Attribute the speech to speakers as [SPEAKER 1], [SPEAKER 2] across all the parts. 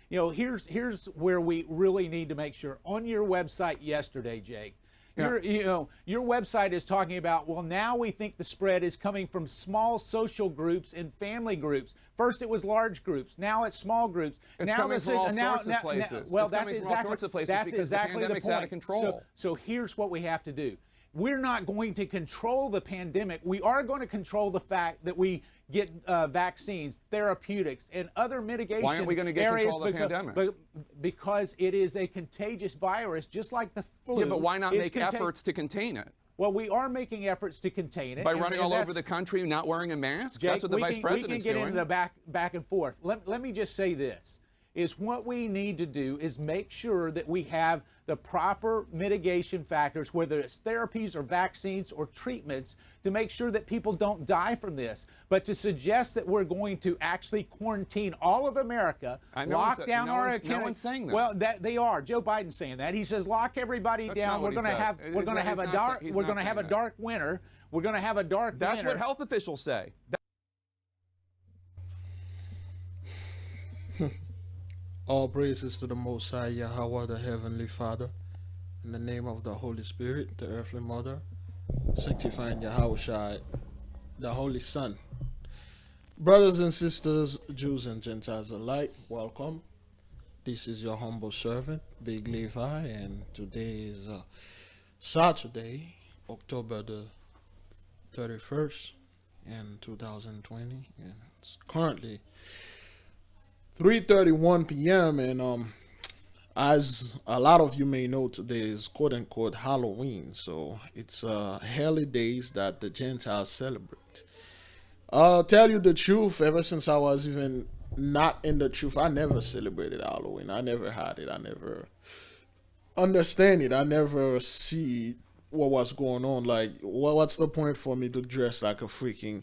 [SPEAKER 1] here's where we really need to make sure. On your website yesterday, Jake, your website is talking about, well, now we think the spread is coming from small social groups and family groups. First it was large groups, now it's small groups.
[SPEAKER 2] It's coming from all sorts of places.
[SPEAKER 1] Well,
[SPEAKER 2] it's coming from all sorts of places because the pandemic's out of control.
[SPEAKER 1] So here's what we have to do. We're not going to control the pandemic. We are going to control the fact that we get vaccines, therapeutics, and other mitigation.
[SPEAKER 2] Why aren't we going to get control of the pandemic?
[SPEAKER 1] Because it is a contagious virus, just like the flu.
[SPEAKER 2] Yeah, but why not make efforts to contain it?
[SPEAKER 1] Well, we are making efforts to contain it.
[SPEAKER 2] By running all over the country, not wearing a mask?
[SPEAKER 1] Jake,
[SPEAKER 2] that's what the vice president's doing.
[SPEAKER 1] We can get into the back and forth. Let me just say this. Is what we need to do is make sure that we have the proper mitigation factors, whether it's therapies or vaccines or treatments, to make sure that people don't die from this. But to suggest that we're going to actually quarantine all of America, lock down our economy.
[SPEAKER 2] No one's saying that.
[SPEAKER 1] Well, they are. Joe Biden's saying that. He says lock everybody down. We're going to have a dark winter. We're going to have a dark winter.
[SPEAKER 2] That's what health officials say.
[SPEAKER 3] All praises to the Most High, YAHAWAH, the Heavenly Father, in the name of the Holy Spirit, the Earthly Mother, sanctifying YAHAWAH, the Holy Son. Brothers and sisters, Jews and Gentiles alike, welcome. This is your humble servant, Biglevi, and today is Saturday, October the 31st, in 2020, and it's currently 3:31 p.m. and as a lot of you may know, today is quote-unquote Halloween, so it's holidays that the Gentiles celebrate. I'll tell you the truth, ever since I was even not in the truth, I never celebrated Halloween. I never had it. I never understand it. I never see what was going on. Like, what's the point for me to dress like a freaking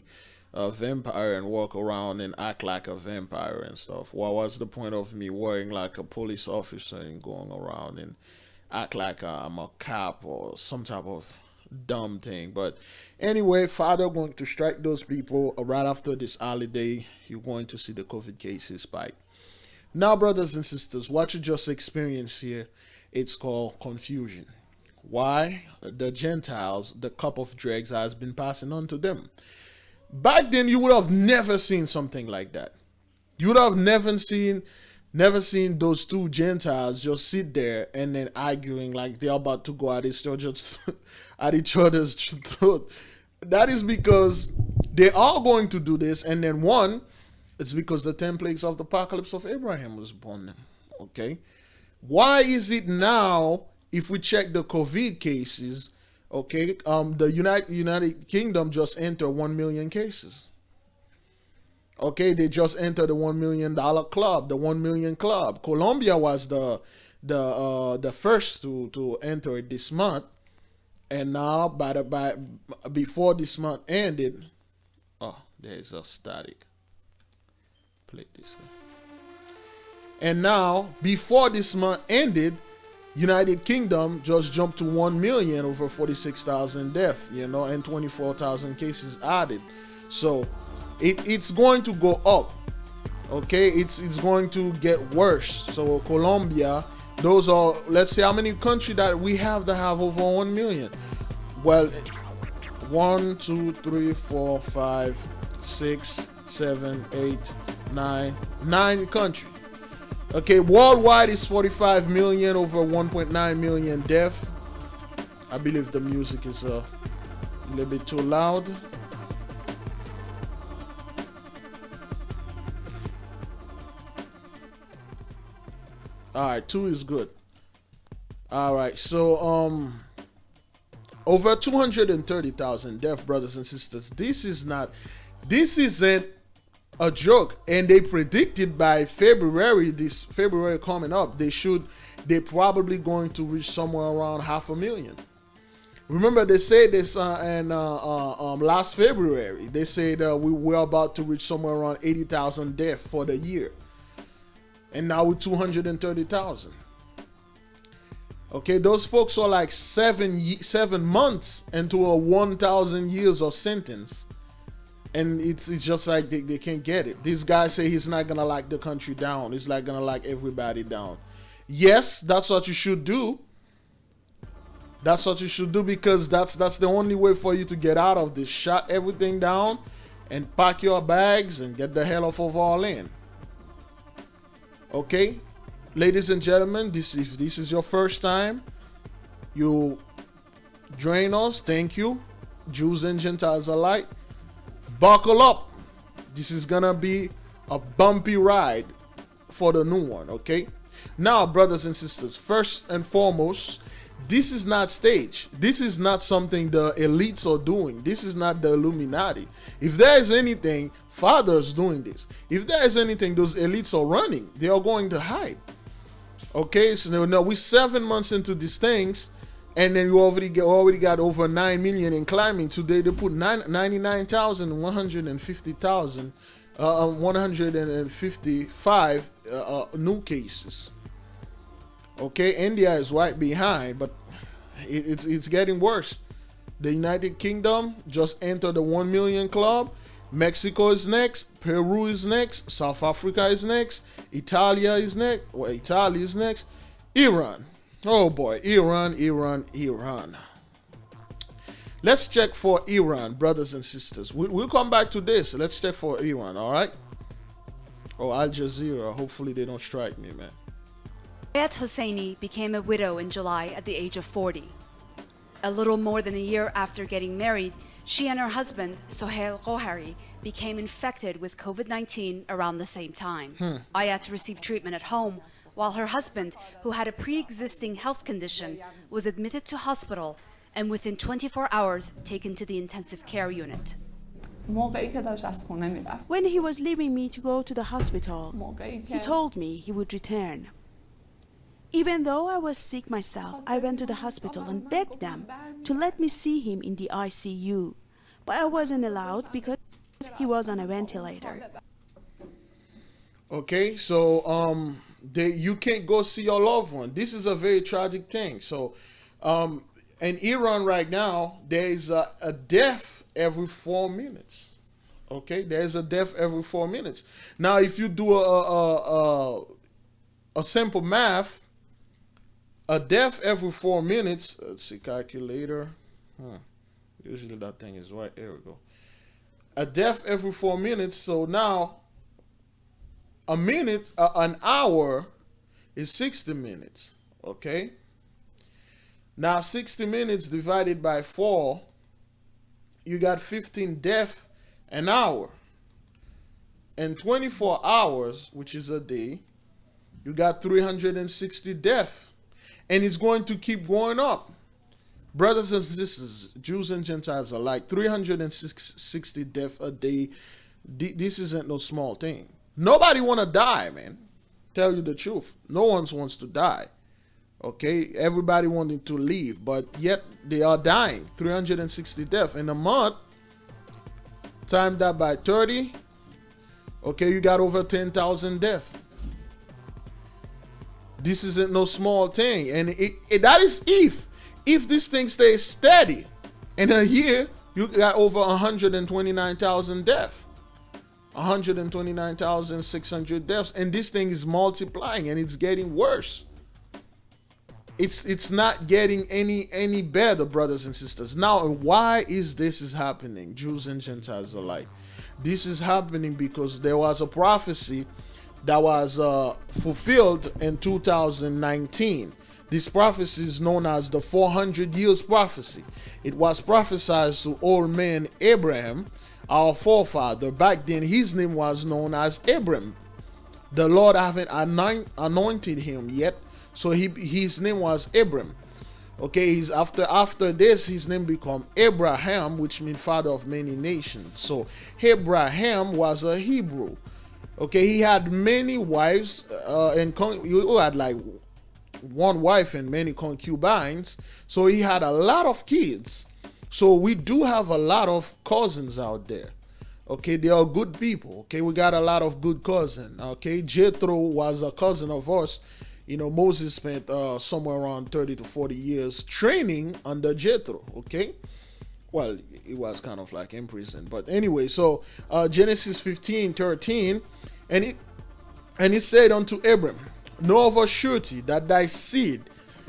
[SPEAKER 3] vampire and walk around and act like a vampire and stuff? What was the point of me wearing like a police officer and going around and act like I'm a cop or some type of dumb thing? But anyway, Father going to strike those people right after this holiday. You're going to see the COVID cases spike. Now, brothers and sisters, what you just experienced here, it's called confusion. Why? The Gentiles, the cup of dregs has been passing on to them. Back then, you would have never seen something like that. You would have never seen those two Gentiles just sit there and then arguing like they're about to go at each other's throat. That is because they are going to do this, and then one, it's because the 10 plagues of the apocalypse of Abraham was upon them. Okay, why is it now? If we check the COVID cases, okay, the United Kingdom just entered 1 million cases. Okay, they just entered the $1 million club, the 1 million club. Colombia was the first to enter it this month, and now before this month ended, oh, there's a static. Play this. And now before this month ended, United Kingdom just jumped to 1 million, over 46,000 deaths, and 24,000 cases added. So it's going to go up. Okay, it's going to get worse. So Colombia, those are, let's say, how many countries that we have that have over 1 million? Well, 1, 2, 3, 4, 5, 6, 7, 8, 9 countries. Okay, worldwide is 45 million, over 1.9 million deaths. I believe the music is a little bit too loud. All right, 2 is good. All right, so over 230,000 deaths, brothers and sisters. This isn't a joke, and they predicted by February, this February coming up, they're probably going to reach somewhere around 500,000. Remember, they said this in last February. They said we were about to reach somewhere around 80,000 deaths for the year, and now we're 230,000. Okay, those folks are like 7 months into a 1,000 years of sentence. and it's just like they can't get it. This guy say he's not gonna lock the country down. He's not gonna lock everybody down. Yes, that's what you should do. That's what you should do, because that's the only way for you to get out of this. Shut everything down and pack your bags and get the hell off of our land. Okay, ladies and gentlemen, if this is your first time you join us, thank you. Jews and Gentiles alike, buckle up. This is gonna be a bumpy ride for the new one. Okay, now, brothers and sisters, first and foremost, this is not staged. This is not something the elites are doing. This is not the Illuminati. If there is anything, Father's doing this. If there is anything those elites are running, they are going to hide. Okay, so now we're 7 months into these things, and then you already got over 9 million in climbing. Today they put 155 new cases. Okay, India is right behind, but it's getting worse. The United Kingdom just entered the 1 million club. Mexico is next. Peru is next. South Africa is next. Italy is next. Iran. Oh boy, Iran. Let's check for Iran, brothers and sisters. We'll come back to this. Let's check for Iran, all right? Oh, Al Jazeera. Hopefully they don't strike me, man.
[SPEAKER 4] Ayat Hosseini became a widow in July at the age of 40. A little more than a year after getting married, she and her husband, Sohail Gohari, became infected with COVID-19 around the same time. Ayat received treatment at home, while her husband, who had a pre-existing health condition, was admitted to hospital and within 24 hours taken to the intensive care unit.
[SPEAKER 5] When he was leaving me to go to the hospital, he told me he would return. Even though I was sick myself, I went to the hospital and begged them to let me see him in the ICU. But I wasn't allowed because he was on a ventilator.
[SPEAKER 3] Okay, so you can't go see your loved one. This is a very tragic thing. So in Iran right now, there is a death every 4 minutes. Okay, there's a death every 4 minutes. Now, if you do a simple math, a death every 4 minutes. Let's see, calculator. Usually that thing is right. There we go. A death every 4 minutes. So now, a minute, an hour is 60 minutes. Okay. Now 60 minutes divided by 4, you got 15 deaths an hour. In 24 hours, which is a day, you got 360 deaths. And it's going to keep going up. Brothers and sisters, Jews and Gentiles alike, 360 deaths a day. This isn't no small thing. Nobody want to die, man. Tell you the truth. No one wants to die. Okay? Everybody wanting to leave, but yet they are dying. 360 deaths. In a month, time that by 30, okay, you got over 10,000 deaths. This isn't no small thing. And that is if this thing stays steady. In a year, you got over 129,000 deaths. 129,600 deaths. And this thing is multiplying and it's getting worse. It's not getting any better, brothers and sisters. Now, why is this happening, Jews and Gentiles alike? This is happening because there was a prophecy that was fulfilled in 2019. This prophecy is known as the 400 years prophecy. It was prophesied to old man Abraham, our forefather. Back then, his name was known as Abram. The Lord haven't anointed him yet, so his name was Abram. Okay, after this, his name become Abraham, which means father of many nations. So Abraham was a Hebrew. Okay, he had many wives, and you had like one wife and many concubines. So he had a lot of kids. So we do have a lot of cousins out there. Okay, they are good people. Okay, we got a lot of good cousins. Okay, Jethro was a cousin of ours. You know, Moses spent somewhere around 30 to 40 years training under Jethro. Okay, well, it was kind of like imprisoned. But anyway, so Genesis 15:13, and it said unto Abram, know of a surety that thy seed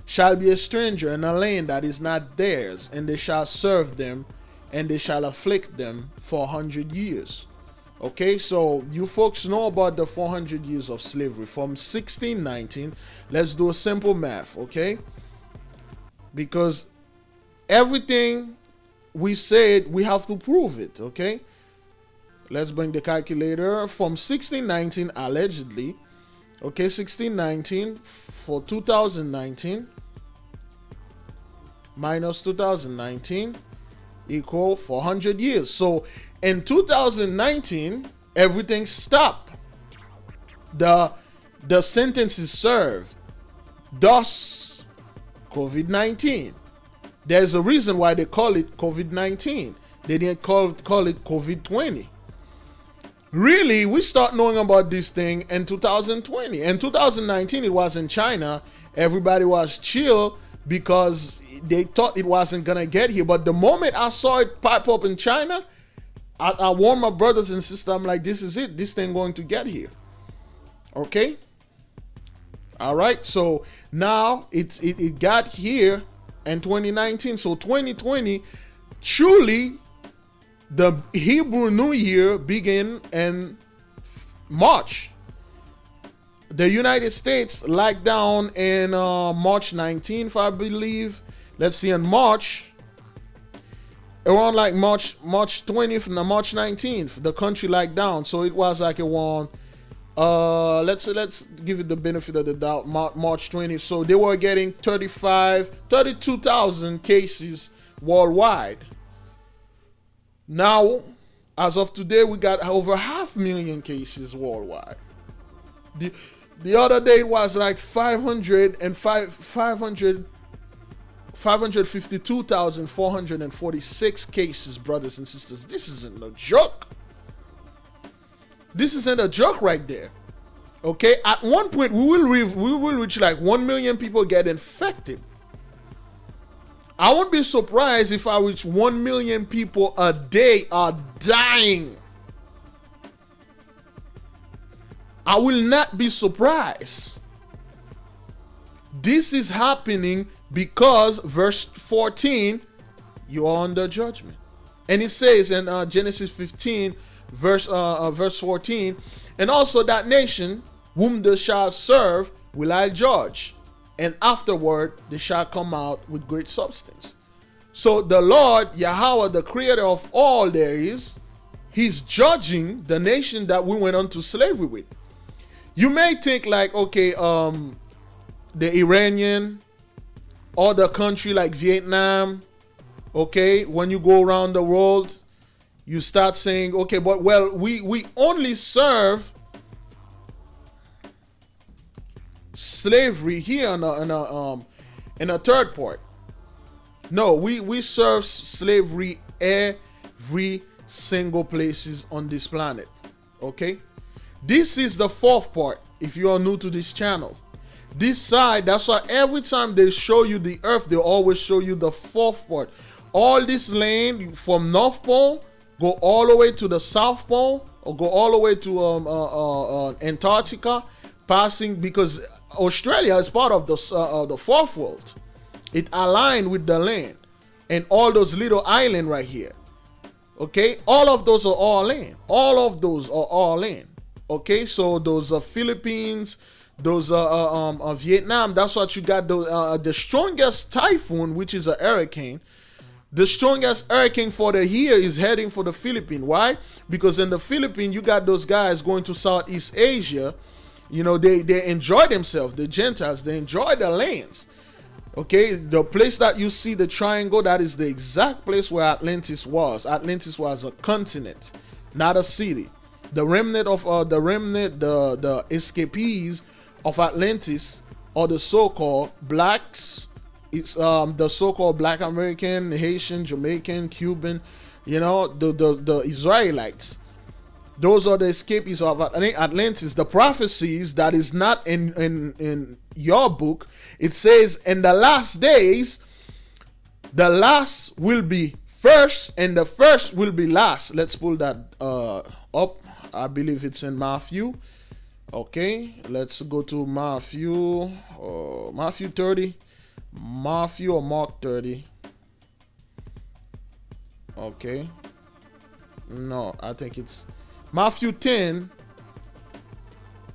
[SPEAKER 3] shall be a stranger in a land that is not theirs, and they shall serve them, and they shall afflict them for 100 years. Okay, so you folks know about the 400 years of slavery from 1619. Let's do a simple math, okay? Because everything we said, we have to prove it, okay? Let's bring the calculator from 1619, allegedly. Okay, 1619 for 2019 minus 2019 equal 400 years. So in 2019, everything stopped. The sentence is served. Thus, COVID-19. There's a reason why they call it COVID-19. They didn't call it COVID-20. Really, we start knowing about this thing in 2020. In 2019, it was in China. Everybody was chill because they thought it wasn't gonna get here. But the moment I saw it pop up in China, I warned my brothers and sisters. I'm like, this is it. This thing going to get here. Okay. All right. So now it got here in 2019. So 2020, truly, the Hebrew New Year began in March. The United States locked down in March 19th, I believe. Let's see, in March, around like March 20th and March 19th, the country locked down. So it was like around, let's give it the benefit of the doubt, March 20th. So they were getting 32,000 cases worldwide. Now, as of today, we got over 500,000 cases worldwide. The other day it was like 552,446 cases, brothers and sisters. This isn't a joke. This isn't a joke right there. Okay, at one point we will reach like 1 million people get infected. I won't be surprised if I reach 1 million people a day are dying. I will not be surprised. This is happening because verse 14, you are under judgment. And it says in Genesis 15, verse 14, and also that nation whom they shall serve will I judge, and afterward they shall come out with great substance. So the Lord, YAHAWAH, the creator of all there is, he's judging the nation that we went into slavery with. You may think like, okay, the Iranian or the country like Vietnam, okay, when you go around the world, you start saying, okay, but well, we only serve slavery here in a third part. No, we serve slavery every single places on this planet. Okay, this is the fourth part. If you are new to this channel, this side, that's why every time they show you the earth, they always show you the fourth part. All this land from North Pole go all the way to the South Pole, or go all the way to Antarctica, passing, because Australia is part of the fourth world. It aligned with the land, and all those little islands right here. Okay, all of those are all land. All of those are all land. Okay, so those are Philippines, those are Vietnam. That's what you got. The strongest typhoon, which is a hurricane. The strongest hurricane for the year is heading for the Philippines. Why? Because in the Philippines, you got those guys going to Southeast Asia. You know, they enjoy themselves. The Gentiles, they enjoy their lands. Okay, the place that you see the triangle, that is the exact place where Atlantis was. Atlantis was a continent, not a city. The remnant of the escapees of Atlantis, or the so-called blacks, it's the so-called Black American, Haitian, Jamaican, Cuban, you know, the Israelites. Those are the escapees of Atlantis. The prophecies that is not in your book, it says in the last days, the last will be first, and the first will be last. Let's pull that up. I believe it's in Matthew. Okay, let's go to Matthew 30. Matthew or Mark 30. Okay. No, I think it's Matthew 10.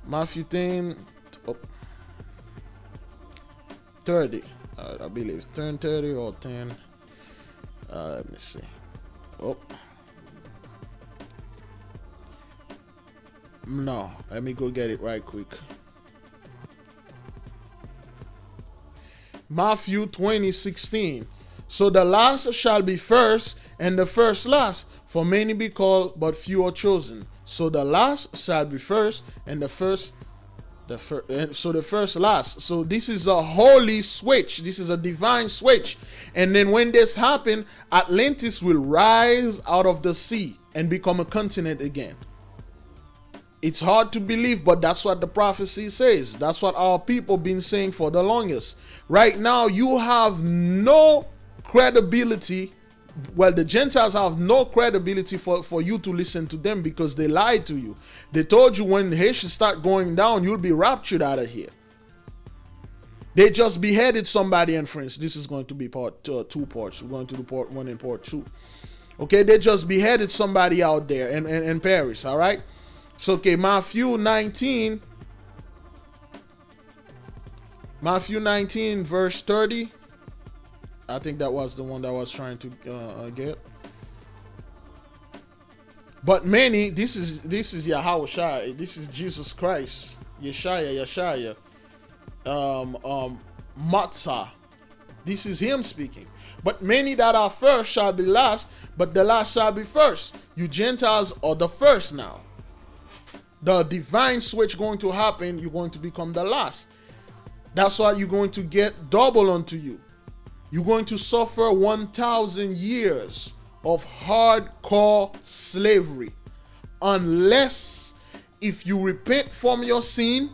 [SPEAKER 3] Matthew 10. 30. I believe 10, 30 or 10. Let me see. Oh. No, let me go get it right quick. Matthew 20:16. So the last shall be first, and the first last. For many be called, but few are chosen. So the last shall be first, and the first last. So this is a holy switch. This is a divine switch. And then when this happens, Atlantis will rise out of the sea and become a continent again. It's hard to believe, but that's what the prophecy says. That's what our people been saying for the longest. Right now, you have no credibility. Well, the Gentiles have no credibility for you to listen to them because they lied to you. They told you when Haitians start going down, you'll be raptured out of here. They just beheaded somebody in France. This is going to be part 2 parts. We're going to do part 1 and part 2. Okay, they just beheaded somebody out there in Paris, all right? So, okay, Matthew 19, verse 30. I think that was the one that I was trying to get. But many, this is YAHAWAH, this is Jesus Christ, Yeshaya, Matzah. This is him speaking. But many that are first shall be last, but the last shall be first. You Gentiles are the first now. The divine switch going to happen, you're going to become the last. That's why you're going to get double unto you. You're going to suffer 1,000 years of hardcore slavery. Unless if you repent from your sin,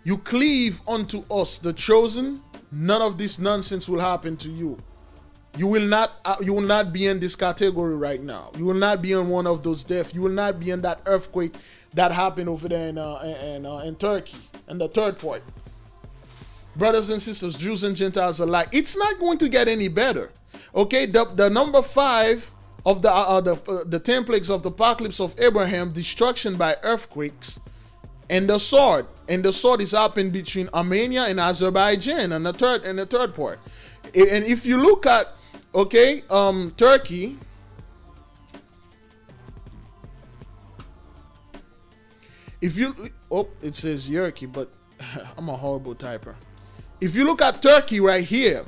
[SPEAKER 3] you cleave unto us, the chosen, none of this nonsense will happen to you. You will not be in this category right now. You will not be in one of those deaths. You will not be in that earthquake that happened over there in Turkey, in the third part. Brothers and sisters, Jews and Gentiles alike, it's not going to get any better. Okay, the number 5 of the 10 plagues of the apocalypse of Abraham, destruction by earthquakes, and the sword. And the sword is happening between Armenia and Azerbaijan, and the third part. And if you look at Turkey, it says Yerky, but I'm a horrible typer. If you look at Turkey right here,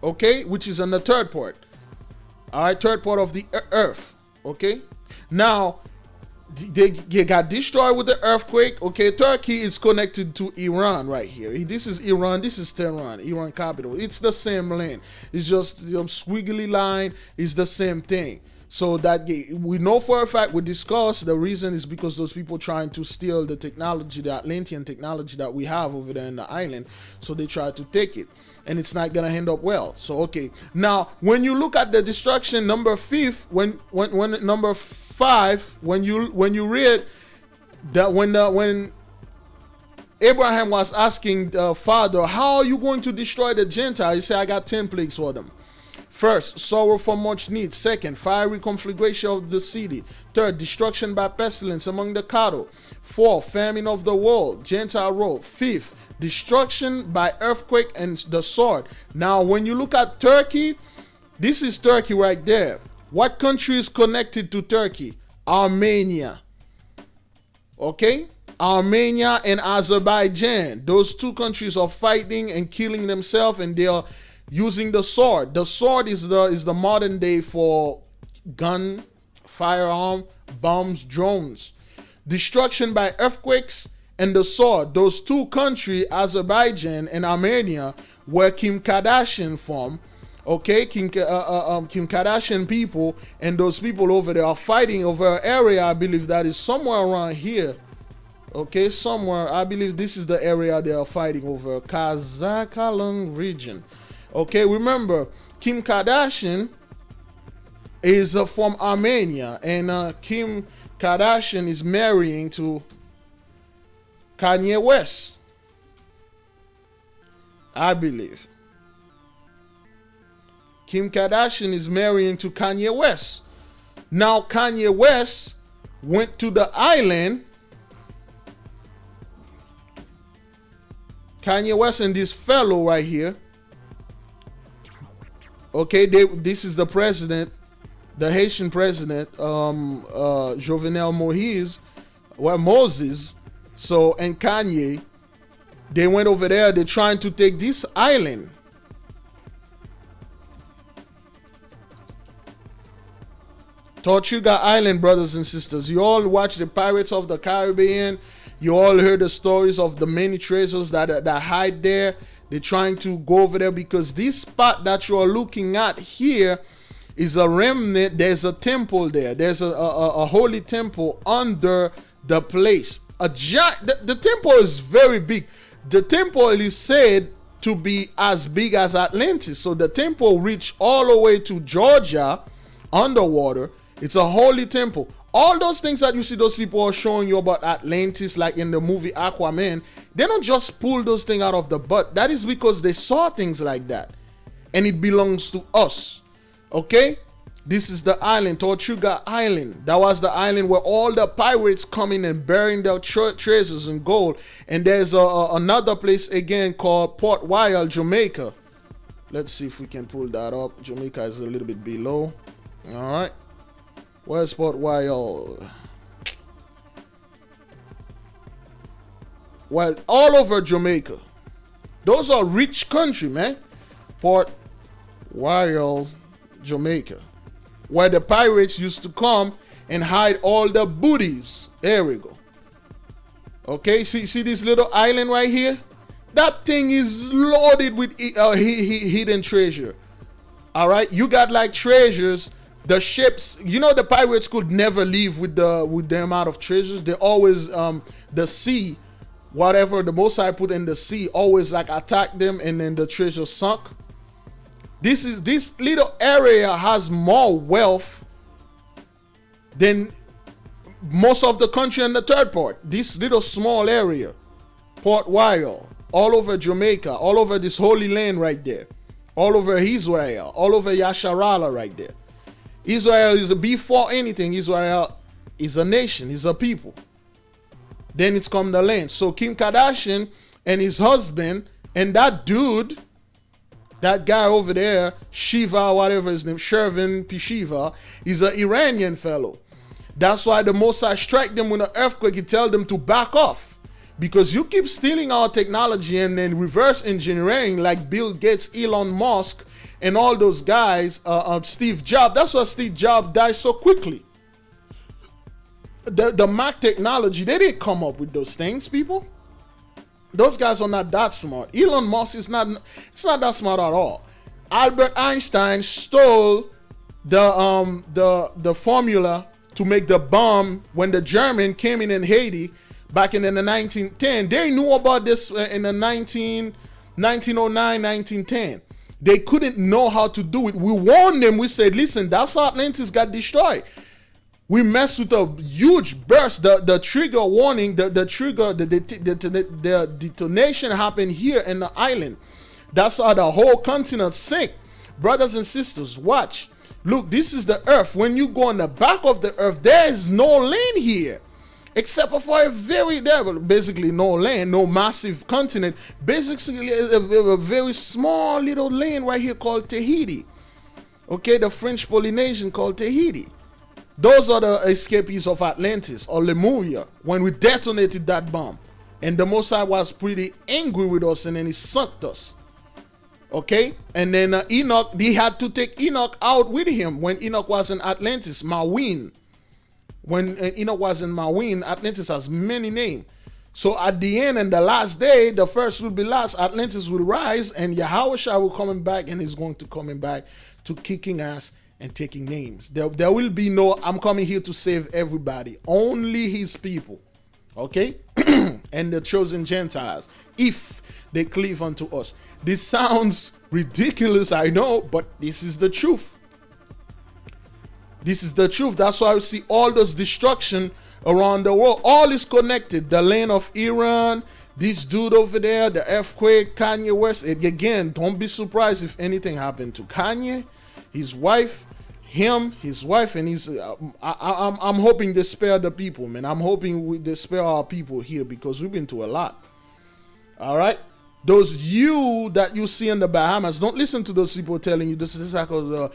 [SPEAKER 3] okay, which is on the third part, all right, third part of the earth, okay. Now, they got destroyed with the earthquake. Okay, Turkey is connected to Iran right here. This is Iran. This is Tehran, Iran capital. It's the same land. It's just the squiggly line is the same thing. So that we know for a fact, we discussed the reason is because those people trying to steal the technology, the Atlantean technology that we have over there in the island. So they try to take it, and it's not gonna end up well. So okay, now when you look at the destruction number 5, when number 5, when you read that when Abraham was asking the father, how are you going to destroy the Gentiles? He said, I got 10 plagues for them. First, sorrow for much need. Second, fiery conflagration of the city. Third, destruction by pestilence among the cattle. Fourth, famine of the world, Gentile road. Fifth, destruction by earthquake and the sword. Now, when you look at Turkey, this is Turkey right there. What country is connected to Turkey? Armenia. Okay? Armenia and Azerbaijan. Those two countries are fighting and killing themselves, and they are using the sword. The sword is the modern day for gun, firearm, bombs, drones. Destruction by earthquakes and the sword. Those two countries, Azerbaijan and Armenia, where Kim Kardashian from. Okay, Kim Kardashian people and those people over there are fighting over an area, I believe that is somewhere around here. Okay, somewhere, I believe this is the area they are fighting over, Kazakhstan region. Okay, remember, Kim Kardashian is from Armenia, and Kim Kardashian is marrying to Kanye West, I believe. Kim Kardashian is marrying to Kanye West. Now Kanye West went to the island. Kanye West and this fellow right here. Okay, this is the president, the Haitian president, Jovenel Moïse, well, Moses. So, and Kanye, they went over there. They're trying to take this island. Tortuga Island, brothers and sisters. You all watch the Pirates of the Caribbean. You all heard the stories of the many treasures that hide there. They're trying to go over there because this spot that you are looking at here is a remnant. There's a temple there. There's a holy temple under the place. The temple is very big. The temple is said to be as big as Atlantis. So the temple reached all the way to Georgia underwater. It's a holy temple. All those things that you see those people are showing you about Atlantis, like in the movie Aquaman, they don't just pull those things out of the butt. That is because they saw things like that. And it belongs to us. Okay? This is the island, Tortuga Island. That was the island where all the pirates come in and burying their treasures and gold. And there's another place again called Port Royal, Jamaica. Let's see if we can pull that up. Jamaica is a little bit below. All right. Where's Port Royal? Well, all over Jamaica. Those are rich country, man. Port Royal, Jamaica, where the pirates used to come and hide all the booties. There we go. Okay, see this little island right here? That thing is loaded with hidden treasure. All right, you got like treasures. The ships, you know, the pirates could never leave with the amount of treasures. They always the sea, whatever the Most High put in the sea, always like attack them, and then the treasure sunk. This little area has more wealth than most of the country in the third part. This little small area, Port Royal, all over Jamaica, all over this holy land right there, all over Israel, all over Yasharala right there. Israel is before anything. Israel is a nation, is a people. Then it's come the land. So Kim Kardashian and his husband and that dude, that guy over there, Shiva, whatever his name, Shervin Pishiva, is an Iranian fellow. That's why the Mossad strike them with an earthquake. He tell them to back off. Because you keep stealing our technology and then reverse engineering like Bill Gates, Elon Musk, and all those guys, Steve Jobs. That's why Steve Jobs died so quickly. The Mac technology, they didn't come up with those things, people. Those guys are not that smart. Elon Musk is not that smart at all. Albert Einstein stole the formula to make the bomb when the German came in Haiti back in the 1910. They knew about this in the 1909, 1910. They couldn't know how to do it. We warned them. We said, listen, that's how Atlantis got destroyed. We messed with a huge burst. The trigger warning, the detonation happened here in the island. That's how the whole continent sank. Brothers and sisters, watch. Look, this is the earth. When you go on the back of the earth, there is no land here. Except for basically no land, no massive continent. Basically a very small little land right here called Tahiti. Okay, the French Polynesian called Tahiti. Those are the escapees of Atlantis or Lemuria when we detonated that bomb. And the Mosai was pretty angry with us and then he sucked us. Okay, and then Enoch, he had to take Enoch out with him when Enoch was in Atlantis, Mawin. When Enoch was in Mawin, Atlantis has many names. So at the end and the last day, the first will be last, Atlantis will rise and YAHAWAH will coming back and he's going to coming back to kicking ass and taking names. There will be no, I'm coming here to save everybody. Only his people. Okay? And the chosen Gentiles. If they cleave unto us. This sounds ridiculous, I know, but this is the truth. This is the truth. That's why we see all this destruction around the world. All is connected. The land of Iran, this dude over there, the earthquake, Kanye West. Again, don't be surprised if anything happened to Kanye, his wife, his wife, and his. I'm hoping they spare the people, man. I'm hoping they spare our people here because we've been through a lot. All right. Those you that you see in the Bahamas, don't listen to those people telling you this is like a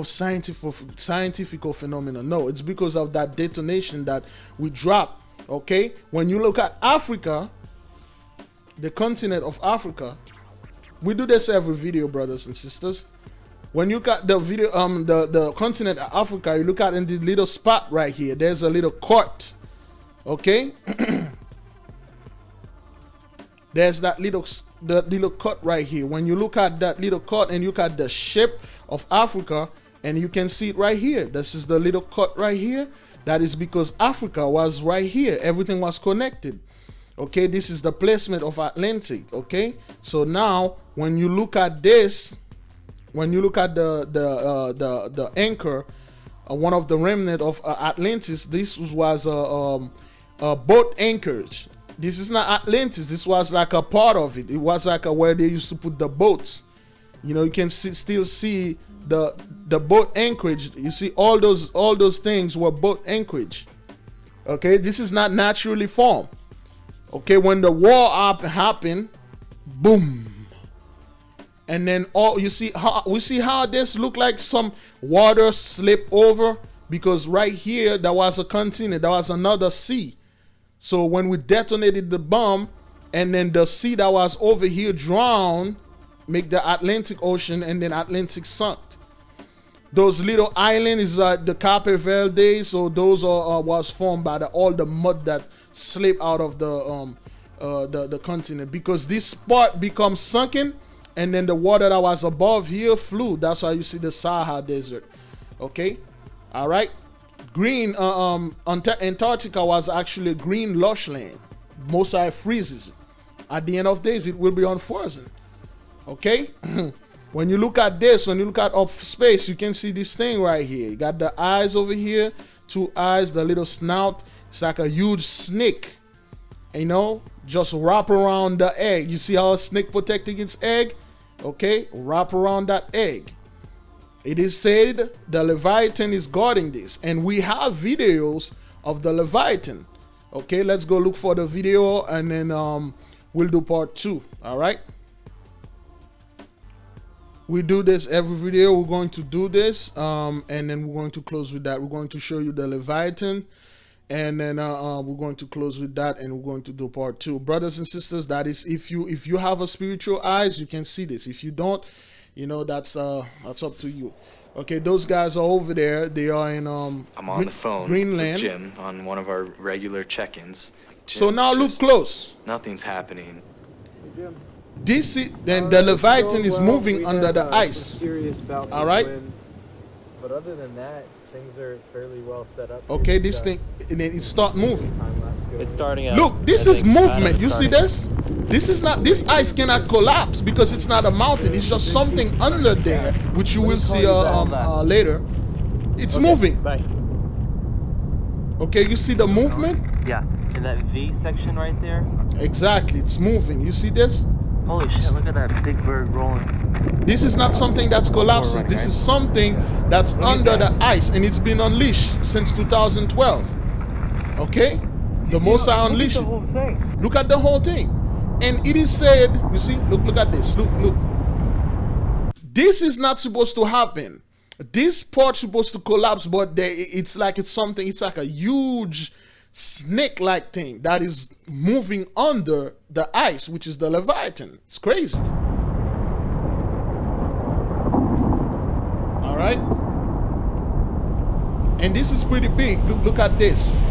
[SPEAKER 3] scientific phenomenon. No, it's because of that detonation that we dropped. Okay, when you look at Africa, the continent of Africa, we do this every video, brothers and sisters. When you got the video, the continent of Africa, you look at in the little spot right here. There's a little court. Okay. There's that little cut right here. When you look at that little cut and you look at the shape of Africa, and you can see it right here. This is the little cut right here. That is because Africa was right here. Everything was connected. Okay, this is the placement of Atlantic. Okay, so now when you look at this, when you look at the anchor, one of the remnant of Atlantis, this was a boat anchorage. This is not Atlantis. This was like a part of it. It was like where they used to put the boats. You know, you can still see the boat anchorage. You see all those things were boat anchorage. Okay, this is not naturally formed. Okay, when the war happened, boom, and then we see how this looked like some water slip over, because right here there was a continent, there was another sea. So when we detonated the bomb, and then the sea that was over here drowned, make the Atlantic Ocean, and then Atlantic sunk. Those little islands, the Cape Verde, so those was formed by all the mud that slipped out of the continent, because this part becomes sunken, and then the water that was above here flew. That's why you see the Sahara Desert. Okay, all right. Green, Antarctica was actually a green lush land. Most of it freezes. At the end of days, it will be unfrozen. Okay? When you look at this, when you look at up space, you can see this thing right here. You got the eyes over here, 2 eyes, the little snout. It's like a huge snake. You know, just wrap around the egg. You see how a snake protecting its egg? Okay, wrap around that egg. It is said the Leviathan is guarding this, and we have videos of the Leviathan. Okay, let's go look for the video, and then we'll do part 2. All right, we do this every video. We're going to do this, and then we're going to close with that. We're going to show you the Leviathan, and then we're going to close with that, and we're going to do part 2. Brothers and sisters, that is, if you have a spiritual eyes, you can see this. If you don't, you know, that's up to you. Okay, those guys are over there. They are in
[SPEAKER 6] I'm on the phone
[SPEAKER 3] Greenland.
[SPEAKER 6] with Jim on one of our regular check-ins.
[SPEAKER 3] So now look close.
[SPEAKER 6] Nothing's happening.
[SPEAKER 3] Then the Leviathan is moving under the ice. All right.
[SPEAKER 7] But other than that, things are fairly well set up.
[SPEAKER 3] Okay, this thing, and then it start moving.
[SPEAKER 7] It's starting out.
[SPEAKER 3] Look, this is movement. You see this? This is not. This ice cannot collapse because it's not a mountain. It's just something under there, which you will see later. It's moving.
[SPEAKER 7] Bye.
[SPEAKER 3] Okay, you see the movement?
[SPEAKER 7] Yeah, in that V section right there.
[SPEAKER 3] Exactly, it's moving. You see this?
[SPEAKER 7] Holy shit! Look at that big bird rolling.
[SPEAKER 3] This is not something that's collapsing. This is something that's under the ice, and it's been unleashed since 2012. Okay, the Most High unleashed it. Look at the whole thing. And it is said, you see, look at this. Look. This is not supposed to happen. This part's supposed to collapse, but it's like a huge snake-like thing that is moving under the ice, which is the Leviathan. It's crazy. All right. And this is pretty big. Look at this.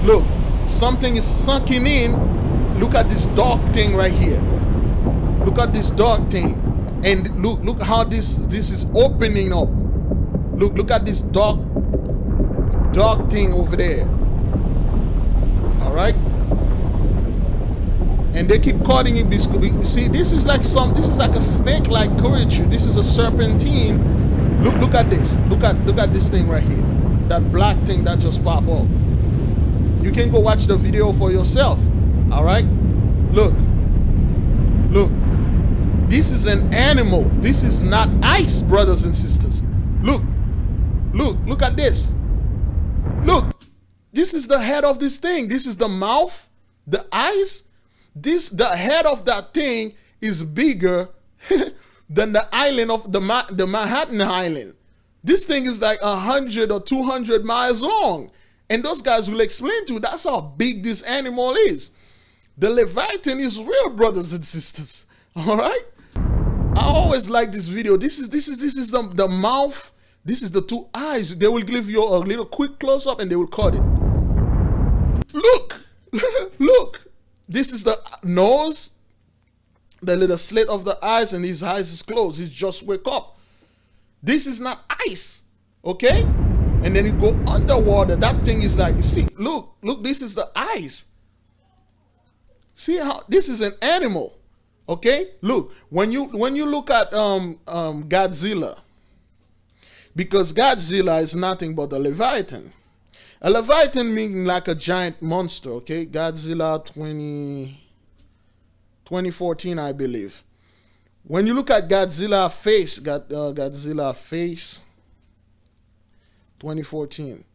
[SPEAKER 3] Look, something is sunken in. Look at this dark thing right here. Look at this dark thing, and look how this is opening up. Look at this dark thing over there. All right, and they keep cutting it. You see, this is like a snake-like creature. This is a serpentine Look at this. Look at this thing right here. That black thing that just popped up. You can go watch the video for yourself. All right? Look. Look. This is an animal. This is not ice, brothers and sisters. Look. Look at this. Look. This is the head of this thing. This is the mouth, the eyes. The head of that thing is bigger than the island of the Manhattan Island. This thing is like 100 or 200 miles long. And those guys will explain to you that's how big this animal is. The Leviathan is real, brothers and sisters. All right? I always like this video. This is the mouth. This is the two eyes. They will give you a little quick close-up and they will cut it. Look. Look. This is the nose. The little slit of the eyes, and his eyes is closed. He just wake up. This is not ice. Okay? And then you go underwater. That thing is like, see, look, this is the eyes. See how this is an animal. Okay? Look, when you look at Godzilla, because Godzilla is nothing but a Leviathan. A Leviathan meaning like a giant monster, okay? Godzilla 2014, I believe. When you look at Godzilla face, Godzilla face 2014,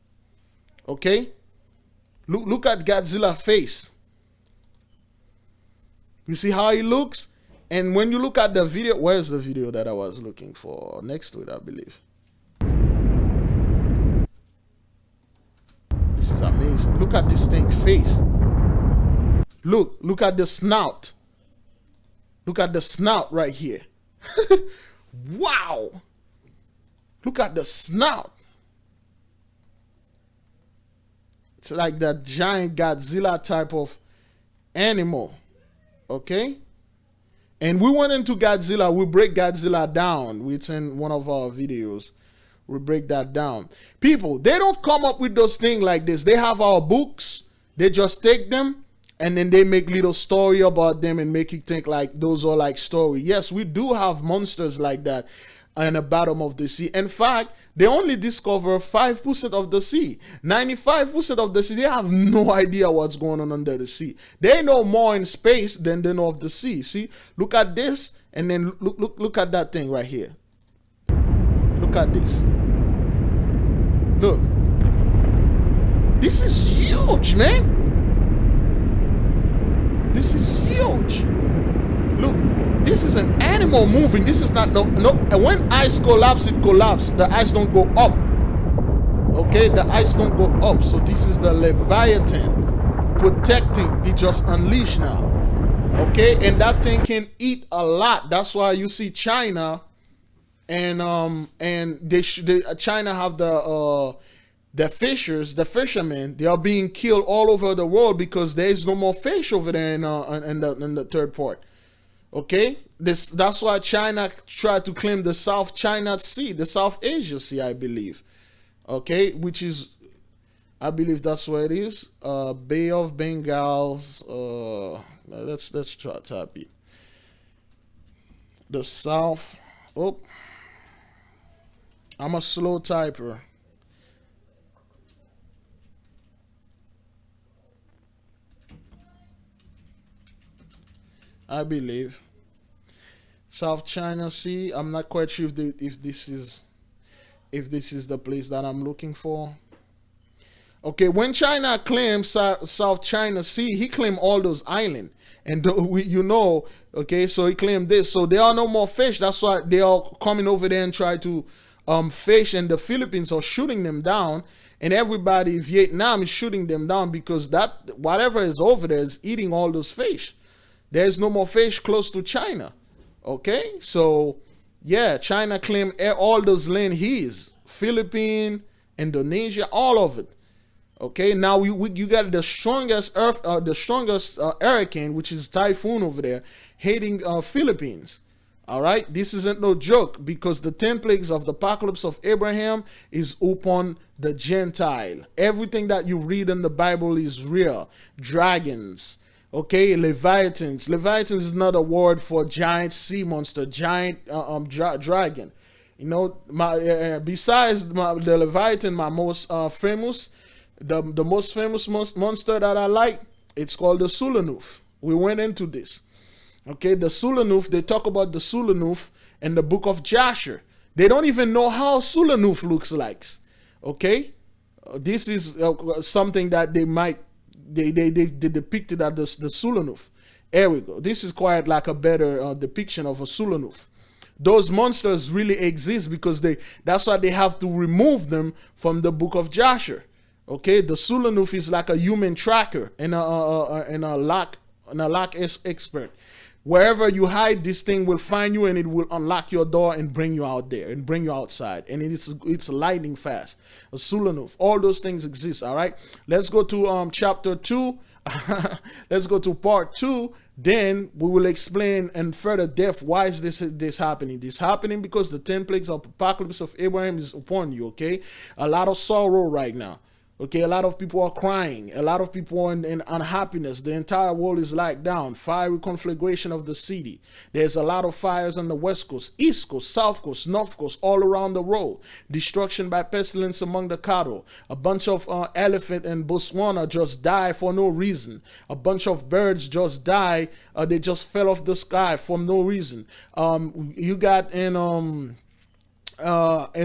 [SPEAKER 3] okay? Look at Godzilla face. You see how he looks? And when you look at the video, where's the video that I was looking for? Next to it, I believe. This is amazing. Look at this thing face. Look at the snout. Look at the snout right here. Wow. Look at the snout. It's like that giant Godzilla type of animal. Okay? And we went into Godzilla. We break Godzilla down. It's in one of our videos. We break that down. People, they don't come up with those things like this. They have our books. They just take them and then they make little story about them and make you think like those are like story. Yes, we do have monsters like that in the bottom of the sea. In fact, they only discover 5% of the sea. 95% of the sea, they have no idea what's going on under the sea. They know more in space than they know of the sea. See, look at this and then look at that thing right here. Look at this. Look. This is huge, man. This is huge. Look, this is an animal moving. This is not no. When ice collapse, it collapse. The ice don't go up. Okay, the ice don't go up. So this is the Leviathan protecting. He just unleashed now. Okay, and that thing can eat a lot. That's why you see China. And China have the fishers, the fishermen. They are being killed all over the world because there is no more fish over there in the third part. Okay, that's why China tried to claim the South China Sea, the South Asia Sea, I believe. Okay, which is, I believe that's where it is. Bay of Bengals. Let's try type it. The South. Oh. I'm a slow typer. I believe South China Sea. I'm not quite sure if this is the place that I'm looking for. Okay, when China claims South China Sea, he claimed all those islands, and okay, so he claimed this. So there are no more fish. That's why they are coming over there and try to fish, and the Philippines are shooting them down, and everybody, Vietnam is shooting them down because that whatever is over there is eating all those fish. There's no more fish close to China. Okay, so yeah, China claimed all those land his. Philippines, Indonesia, all of it. Okay, now you got the strongest hurricane, which is typhoon over there, hitting Philippines. All right, this isn't no joke because the 10 plagues of the apocalypse of Abraham is upon the Gentile. Everything that you read in the Bible is real. Dragons, okay, Leviathans. Leviathans is not a word for giant sea monster, giant dragon. You know, besides the Leviathan, my most famous, the most famous monster that I like, it's called the Sulanuf. We went into this. Okay, the Sulanuf, they talk about the Sulanuf in the book of Jasher. They don't even know how Sulanuf looks like. Okay, this is something that they depicted as the Sulanuf. There we go. This is quite like a better depiction of a Sulanuf. Those monsters really exist because that's why they have to remove them from the book of Jasher. Okay, the Sulanuf is like a human tracker and a lock expert. Wherever you hide, this thing will find you and it will unlock your door and bring you out there and bring you outside. And it's lightning fast. A Sulanuf. All those things exist, all right? Let's go to chapter 2. Let's go to part 2. Then we will explain in further depth why is this happening. This happening because the 10 plagues of apocalypse of Abraham is upon you, okay? A lot of sorrow right now. Okay, a lot of people are crying. A lot of people are in unhappiness. The entire world is locked down. Fiery conflagration of the city. There's a lot of fires on the west coast, east coast, south coast, north coast, all around the world. Destruction by pestilence among the cattle. A bunch of elephant in Botswana just die for no reason. A bunch of birds just die. They just fell off the sky for no reason. You got in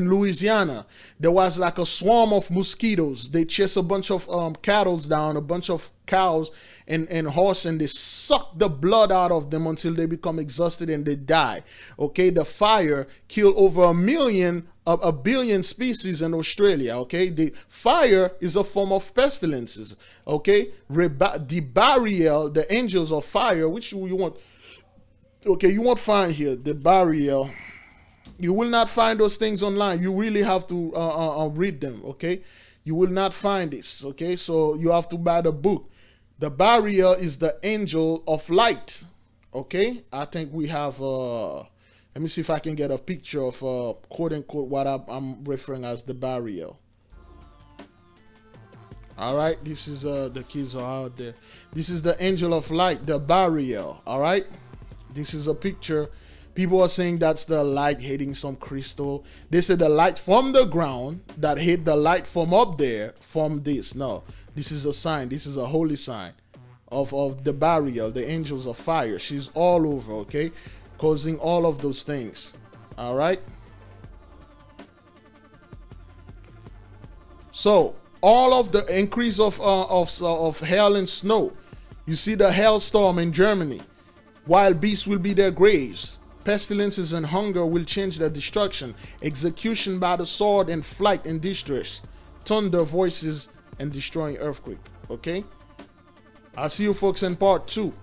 [SPEAKER 3] Louisiana, there was like a swarm of mosquitoes. They chase a bunch of cattle down, a bunch of cows and horse, and they suck the blood out of them until they become exhausted and they die. Okay, the fire killed over a billion species in Australia. Okay, the fire is a form of pestilences. Okay, the burial, the angels of fire, which you want. Okay, you won't find here the burial. You will not find those things online. You really have to read them, okay? You will not find this, okay? So you have to buy the book. The barrier is the angel of light, okay? I think we have, let me see if I can get a picture of, quote-unquote, what I'm referring as the barrier. All right, this is, the kids are out there. This is the angel of light, the barrier, all right? This is a picture. People are saying that's the light hitting some crystal. They say the light from the ground that hit the light from up there from this. No, this is a sign. This is a holy sign of the barrier, the angels of fire. She's all over, okay? Causing all of those things. All right? So, all of the increase of hail and snow. You see the hailstorm in Germany. Wild beasts will be their graves. Pestilences and hunger will change their destruction. Execution by the sword and flight and distress. Thunder voices and destroying earthquake. Okay? I'll see you folks in part 2.